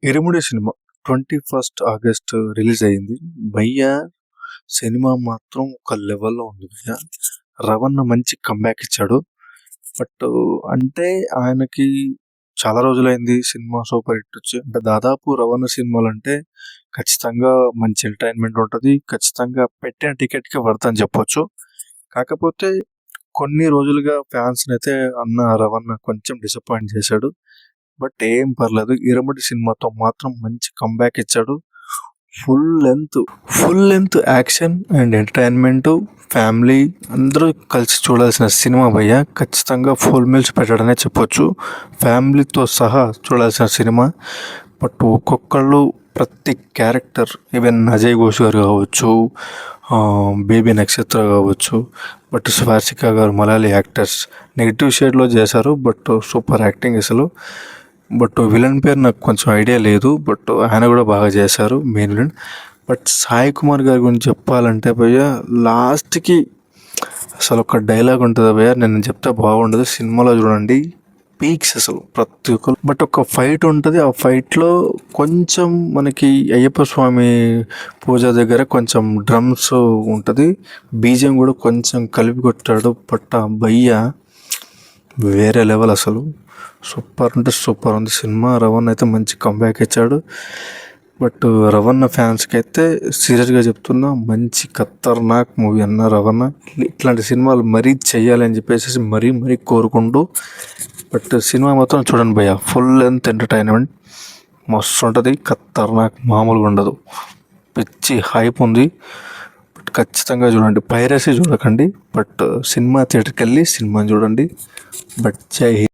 'ఇరుముడి' cinema 21 August release అయింది. భయ్యా cinema మాత్రం ఒక లెవెల్‌లో ఉంది భయ్యా. 'రవణ' మంచి కమ్‌బ్యాక్ ఇచ్చాడు. బట్ అంటే ఆయనకి చాలా రోజులైంది సినిమా సూపర్ హిట్ వచ్చి. అంటే దాదాపు 'రవణ' సినిమాలంటే ఖచ్చితంగా మంచి ఎంటర్‌టైన్‌మెంట్ ఉంటది. ఖచ్చితంగా పెట్టిన టికెట్‌కి వర్త్ అని చెప్పొచ్చు. కాకపోతే కొన్ని రోజులుగా ఫ్యాన్స్‌నైతే అన్న 'రవణ' కొంచెం డిసప్పాయింట్ చేశాడు. బట్ ఏం పర్లేదు. 'ఇరుముడి' సినిమాతో మాత్రం మంచి కమ్‌బ్యాక్ ఇచ్చాడు. Full length action and entertainment, family అందరూ కలిసి చూడాల్సిన సినిమా భయ్యా. ఖచ్చితంగా ఫుల్ మీల్స్ పెట్టాడనే చెప్పొచ్చు. ఫ్యామిలీతో సహా చూడాల్సిన సినిమా. బట్ ఒక్కొక్కళ్ళు ప్రతి క్యారెక్టర్ ఈవెన్ అజయ్ ఘోష్ గారు కావచ్చు, బేబీ నక్షత్ర కావచ్చు, బట్ స్వాసిక గారు మలయాళీ యాక్టర్స్ నెగిటివ్ షేడ్లో చేశారు. బట్ సూపర్ యాక్టింగ్ అసలు. బట్ విలన్ పేరు నాకు కొంచెం ఐడియా లేదు. బట్ ఆయన కూడా బాగా చేశారు main villain. But Sai Kumar గారి గురించి చెప్పాలంటే భయ్యా లాస్ట్కి అసలు ఒక డైలాగ్ ఉంటుంది భయ్యా, నేను చెప్తే బాగుండదు, సినిమాలో చూడండి. పీక్స్ అసలు ప్రతి ఒక్కరు. బట్ ఒక ఫైట్ ఉంటుంది. ఆ ఫైట్లో కొంచెం మనకి అయ్యప్ప స్వామి పూజ దగ్గర కొంచెం డ్రమ్స్ ఉంటుంది, బీజియం కూడా కొంచెం కలిపి కొట్టాడు. బట్ ఆ భయ్యా వేరే లెవెల్ అసలు. సూపర్ అంటే సూపర్ ఉంది సినిమా. 'రవణ' అయితే మంచి కంబ్యాక్ ఇచ్చాడు. బట్ 'రవణ' ఫ్యాన్స్కి అయితే సీరియస్గా చెప్తున్నా, మంచి ఖతర్నాక్ మూవీ అన్న 'రవణ'. ఇట్లాంటి సినిమాలు మరీ చెయ్యాలని చెప్పేసి మరీ కోరుకుంటూ, బట్ సినిమా మాత్రం చూడండి భయ్య. ఫుల్ లెంత్ ఎంటర్టైన్మెంట్ మస్తు ఉంటుంది. ఖతర్నాక్ మామూలుగా ఉండదు. పిచ్చి హైప్ ఉంది. బట్ ఖచ్చితంగా చూడండి. పైరసీ చూడకండి. బట్ సినిమా థియేటర్కి వెళ్ళి సినిమాని చూడండి. బట్ జై హింద్.